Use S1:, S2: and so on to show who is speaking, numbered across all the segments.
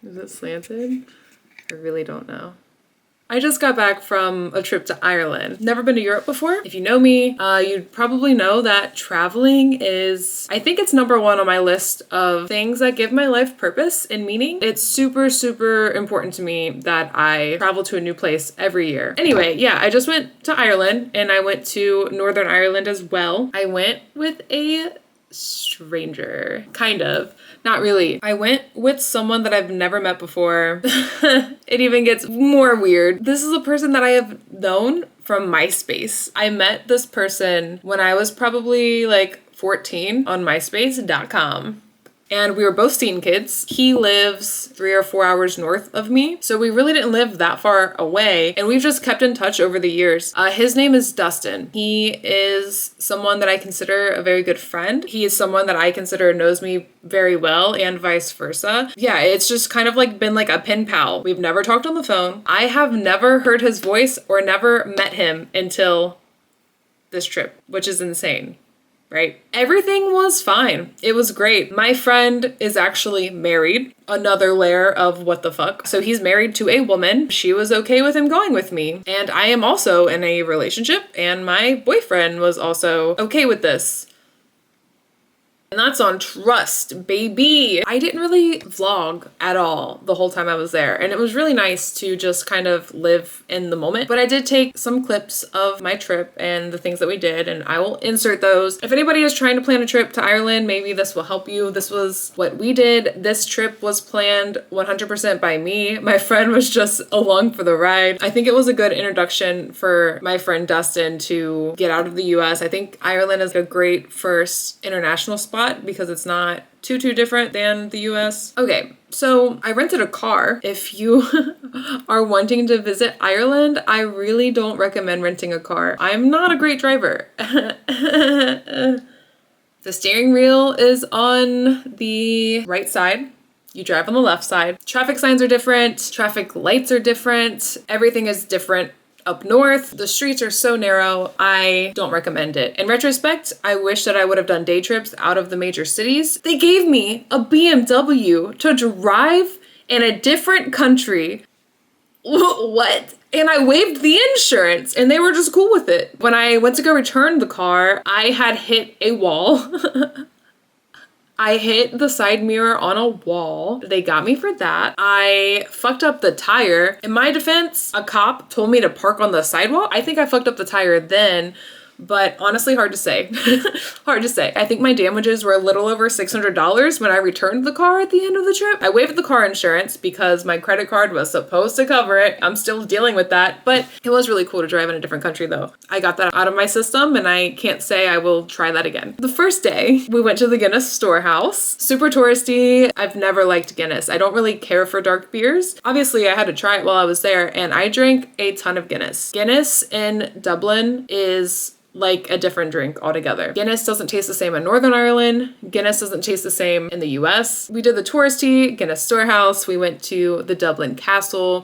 S1: Is it slanted? I really don't know. I just got back from a trip to Ireland. Never been to Europe before. If you know me, you'd probably know that traveling is, I think it's number one on my list of things that give my life purpose and meaning. It's super, super important to me that I travel to a new place every year. Anyway, yeah, I just went to Ireland and I went to Northern Ireland as well. I went with a stranger, kind of. Not really. I went with someone that I've never met before. It even gets more weird. This is a person that I have known from MySpace. I met this person when I was probably like 14 on myspace.com. And we were both scene kids. He lives 3 or 4 hours north of me. So we really didn't live that far away. And we've just kept in touch over the years. His name is Dustin. He is someone that I consider a very good friend. He is someone that I consider knows me very well and vice versa. Yeah, it's just kind of like been like a pen pal. We've never talked on the phone. I have never heard his voice or never met him until this trip, which is insane. Right? Everything was fine. It was great. My friend is actually married. Another layer of what the fuck. So he's married to a woman. She was okay with him going with me. And I am also in a relationship and my boyfriend was also okay with this. And that's on trust, baby. I didn't really vlog at all the whole time I was there. And it was really nice to just kind of live in the moment. But I did take some clips of my trip and the things that we did, and I will insert those. If anybody is trying to plan a trip to Ireland, maybe this will help you. This was what we did. This trip was planned 100% by me. My friend was just along for the ride. I think it was a good introduction for my friend Dustin to get out of the US. I think Ireland is a great first international spot because it's not too different than the US. Okay, so I rented a car. If you are wanting to visit Ireland, I really don't recommend renting a car. I'm not a great driver. The steering wheel is on the right side. You drive on the left side. Traffic signs are different. Traffic lights are different. Everything is different. Up north, the streets are so narrow, I don't recommend it. In retrospect, I wish that I would have done day trips out of the major cities. They gave me a BMW to drive in a different country. What? And I waived the insurance and they were just cool with it. When I went to go return the car, I had hit a wall. I hit the side mirror on a wall. They got me for that. I fucked up the tire. In my defense, a cop told me to park on the sidewalk. I think I fucked up the tire then, but honestly, hard to say. Hard to say. I think my damages were a little over $600 when I returned the car at the end of the trip. I waived the car insurance because my credit card was supposed to cover it. I'm still dealing with that, but it was really cool to drive in a different country though. I got that out of my system and I can't say I will try that again. The first day, we went to the Guinness Storehouse. Super touristy. I've never liked Guinness. I don't really care for dark beers. Obviously, I had to try it while I was there and I drank a ton of Guinness. Guinness in Dublin is like a different drink altogether. Guinness doesn't taste the same in Northern Ireland. Guinness doesn't taste the same in the US. We did the touristy Guinness Storehouse. We went to the Dublin Castle.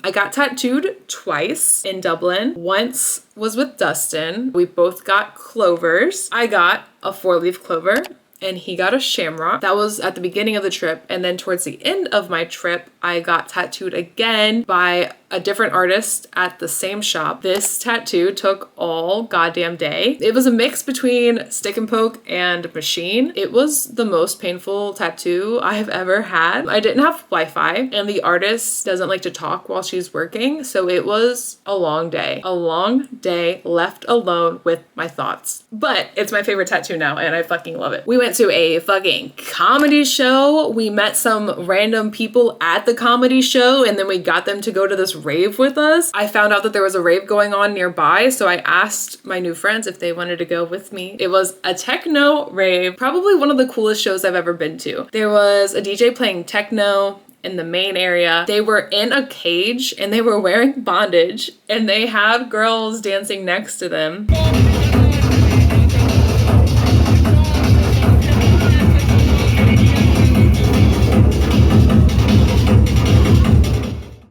S1: I got tattooed twice in Dublin. Once was with Dustin. We both got clovers. I got a 4-leaf clover and he got a shamrock. That was at the beginning of the trip. And then towards the end of my trip, I got tattooed again by a different artist at the same shop. This tattoo took all goddamn day. It was a mix between stick and poke and machine. It was the most painful tattoo I have ever had. I didn't have Wi-Fi and the artist doesn't like to talk while she's working. So it was a long day left alone with my thoughts. But it's my favorite tattoo now and I fucking love it. We went to a fucking comedy show. We met some random people at the comedy show and then we got them to go to this rave with us. I found out that there was a rave going on nearby, so I asked my new friends if they wanted to go with me. It was a techno rave, probably one of the coolest shows I've ever been to. There was a DJ playing techno in the main area. They were in a cage and they were wearing bondage and they had girls dancing next to them.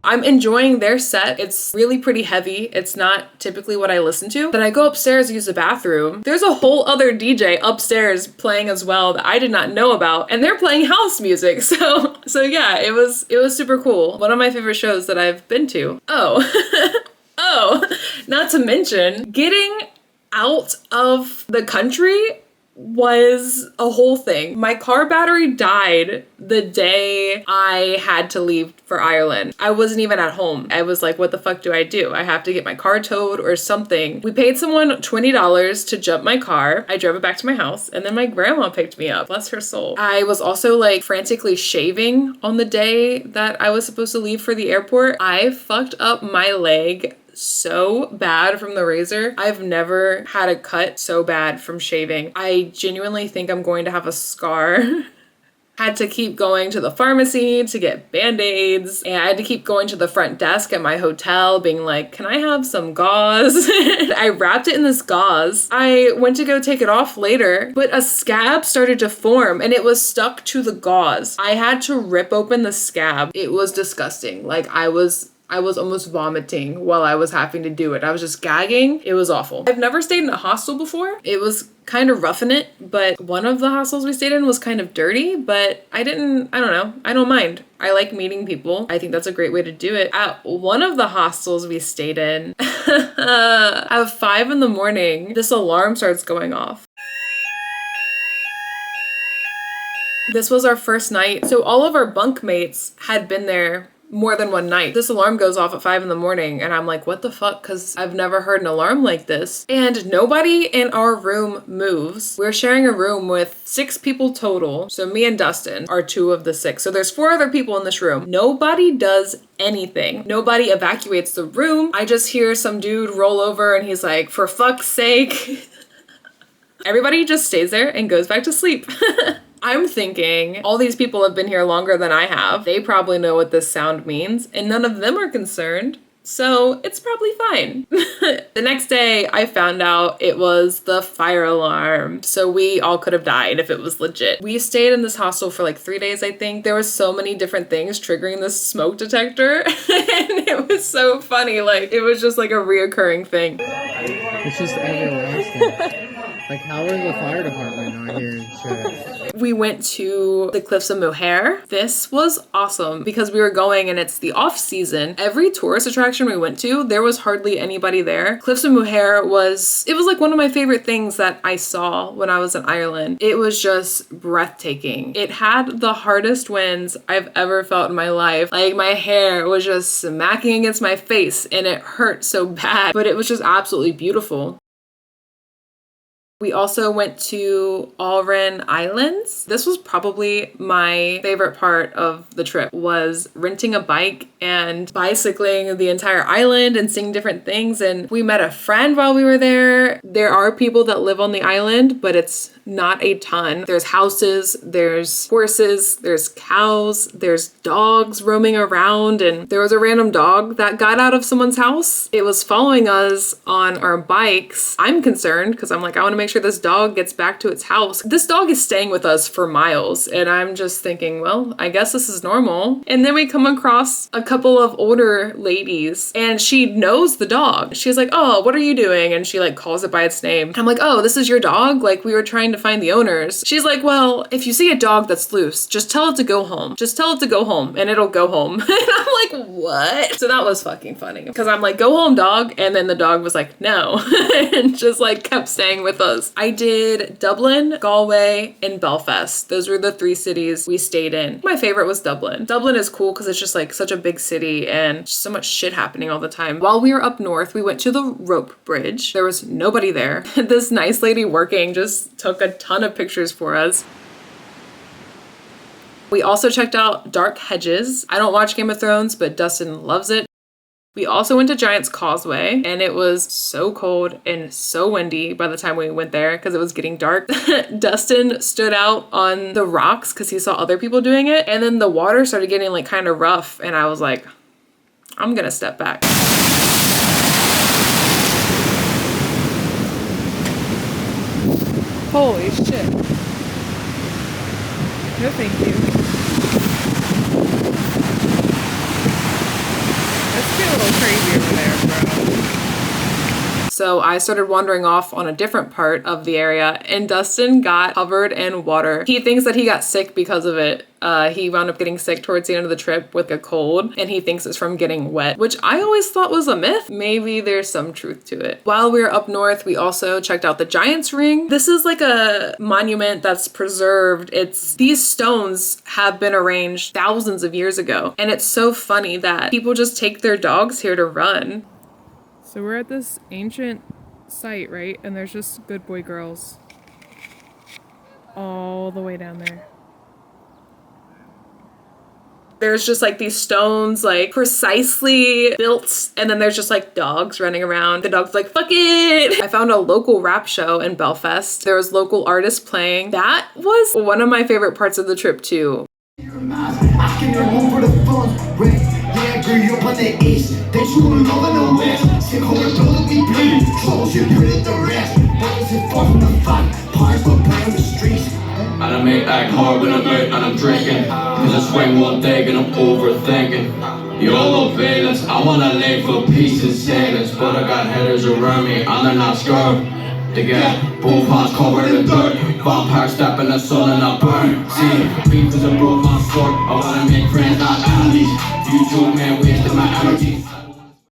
S1: I'm enjoying their set. It's really pretty heavy. It's not typically what I listen to. Then I go upstairs to use the bathroom. There's a whole other DJ upstairs playing as well that I did not know about, and they're playing house music. So yeah, it was super cool. One of my favorite shows that I've been to. Oh, oh, not to mention getting out of the country was a whole thing. My car battery died the day I had to leave for Ireland. I wasn't even at home. I was like, what the fuck do? I have to get my car towed or something. We paid someone $20 to jump my car. I drove it back to my house, and then my grandma picked me up. Bless her soul. I was also like frantically shaving on the day that I was supposed to leave for the airport. I fucked up my leg so bad from the razor. I've never had a cut so bad from shaving. I genuinely think I'm going to have a scar. Had to keep going to the pharmacy to get band-aids, and I had to keep going to the front desk at my hotel being like, can I have some gauze? I wrapped it in this gauze. I went to go take it off later, but a scab started to form and it was stuck to the gauze. I had to rip open the scab. It was disgusting. Like I was almost vomiting while I was having to do it. I was just gagging. It was awful. I've never stayed in a hostel before. It was kind of roughing it, but one of the hostels we stayed in was kind of dirty, but I don't know. I don't mind. I like meeting people. I think that's a great way to do it. At one of the hostels we stayed in, at 5 a.m, this alarm starts going off. This was our first night. So all of our bunkmates had been there more than one night. This alarm goes off at 5 a.m, and I'm like, what the fuck? Because I've never heard an alarm like this. And nobody in our room moves. We're sharing a room with 6 people total. So me and Dustin are 2 of the 6. So there's 4 other people in this room. Nobody does anything. Nobody evacuates the room. I just hear some dude roll over and he's like, for fuck's sake. Everybody just stays there and goes back to sleep. I'm thinking all these people have been here longer than I have. They probably know what this sound means, and none of them are concerned. So it's probably fine. The next day I found out it was the fire alarm. So we all could have died if it was legit. We stayed in this hostel for like 3 days, I think. There were so many different things triggering this smoke detector. And it was so funny. Like it was just like a reoccurring thing.
S2: It's just everlasting. Like, how is the fire department not here and shit?
S1: We went to the Cliffs of Moher. This was awesome because we were going and it's the off season. Every tourist attraction we went to, there was hardly anybody there. Cliffs of Moher was like one of my favorite things that I saw when I was in Ireland. It was just breathtaking. It had the hardest winds I've ever felt in my life. Like my hair was just smacking against my face and it hurt so bad, but it was just absolutely beautiful. We also went to Aran Islands. This was probably my favorite part of the trip, was renting a bike and bicycling the entire island and seeing different things. And we met a friend while we were there. There are people that live on the island, but it's not a ton. There's houses, there's horses, there's cows, there's dogs roaming around. And there was a random dog that got out of someone's house. It was following us on our bikes. I'm concerned because I'm like, I want to make sure this dog gets back to its house. This dog is staying with us for miles, and I'm just thinking, well, I guess this is normal. And then we come across a couple of older ladies, and she knows the dog. She's like, oh, what are you doing? And she like calls it by its name. I'm like, oh, this is your dog? Like, we were trying to find the owners. She's like, well, if you see a dog that's loose, just tell it to go home. Just tell it to go home, and it'll go home. And I'm like, what? So that was fucking funny, because I'm like, go home, dog. And then the dog was like, no, and just like kept staying with us. I did Dublin, Galway, and Belfast. Those were the 3 cities we stayed in. My favorite was Dublin. Dublin is cool because it's just like such a big city and just so much shit happening all the time. While we were up north, we went to the rope bridge. There was nobody there. This nice lady working just took a ton of pictures for us. We also checked out Dark Hedges. I don't watch Game of Thrones, but Dustin loves it. We also went to Giant's Causeway, and it was so cold and so windy by the time we went there because it was getting dark. Dustin stood out on the rocks because he saw other people doing it, and then the water started getting like kind of rough, and I was like, I'm gonna step back. Holy shit. No thank you. So I started wandering off on a different part of the area, and Dustin got covered in water. He thinks that he got sick because of it. He wound up getting sick towards the end of the trip with a cold, and he thinks it's from getting wet, which I always thought was a myth. Maybe there's some truth to it. While we were up north, we also checked out the Giant's Ring. This is like a monument that's preserved. These stones have been arranged thousands of years ago, and it's so funny that people just take their dogs here to run. So we're at this ancient site, right? And there's just Good Boy Girls all the way down there. There's just like these stones like precisely built, and then there's just like dogs running around. The dog's like, fuck it. I found a local rap show in Belfast. There was local artists playing. That was one of my favorite parts of the trip too.
S3: And I make act hard when I'm out and I'm drinking, cause I swing one day and I'm overthinking. YOLO valence, I wanna live for peace and silence, but I got headers around me and they're not scared. They get both hands covered in dirt, vampire step in the sun and I burn. See, beef is a broke my sword, I wanna make friends not enemies. You joke man, wasting my energy.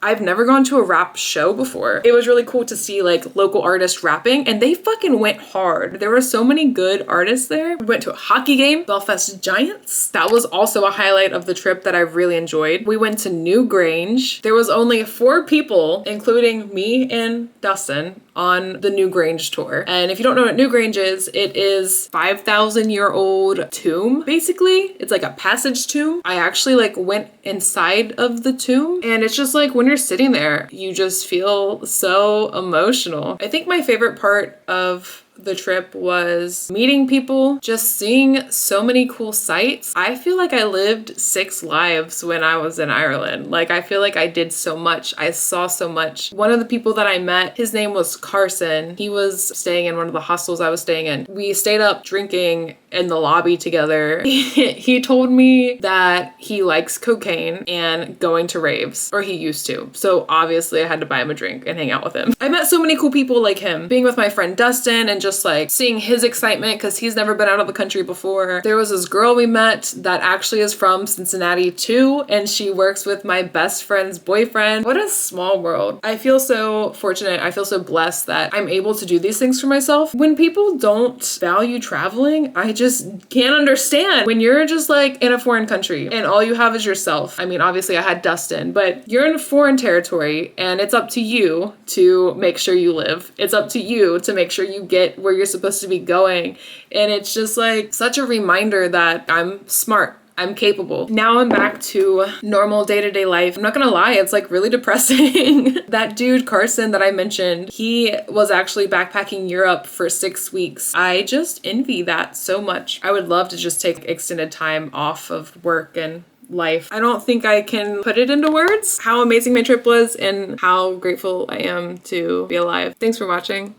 S1: I've never gone to a rap show before. It was really cool to see like local artists rapping, and they fucking went hard. There were so many good artists there. We went to a hockey game, Belfast Giants. That was also a highlight of the trip that I really enjoyed. We went to Newgrange. There was only 4 people, including me and Dustin, on the Newgrange tour. And if you don't know what Newgrange is, it is 5,000-year-old tomb, basically. It's like a passage tomb. I actually like went inside of the tomb, and it's just like when you're sitting there, you just feel so emotional. I think my favorite part of the trip was meeting people, just seeing so many cool sights. I feel like I lived 6 lives when I was in Ireland. Like, I feel like I did so much. I saw so much. One of the people that I met, his name was Carson. He was staying in one of the hostels I was staying in. We stayed up drinking in the lobby together. He told me that he likes cocaine and going to raves, or he used to. So obviously I had to buy him a drink and hang out with him. I met so many cool people like him. Being with my friend Dustin and just like seeing his excitement because he's never been out of the country before. There was this girl we met that actually is from Cincinnati too, and she works with my best friend's boyfriend. What a small world. I feel so fortunate. I feel so blessed that I'm able to do these things for myself. When people don't value traveling, I just can't understand. When you're just like in a foreign country and all you have is yourself. I mean, obviously I had Dustin, but you're in foreign territory and it's up to you to make sure you live. It's up to you to make sure you get where you're supposed to be going. And it's just like such a reminder that I'm smart. I'm capable. Now I'm back to normal day-to-day life. I'm not gonna lie, it's like really depressing. That dude, Carson, that I mentioned, he was actually backpacking Europe for 6 weeks. I just envy that so much. I would love to just take extended time off of work and life. I don't think I can put it into words how amazing my trip was and how grateful I am to be alive. Thanks for watching.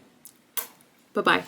S1: Bye-bye.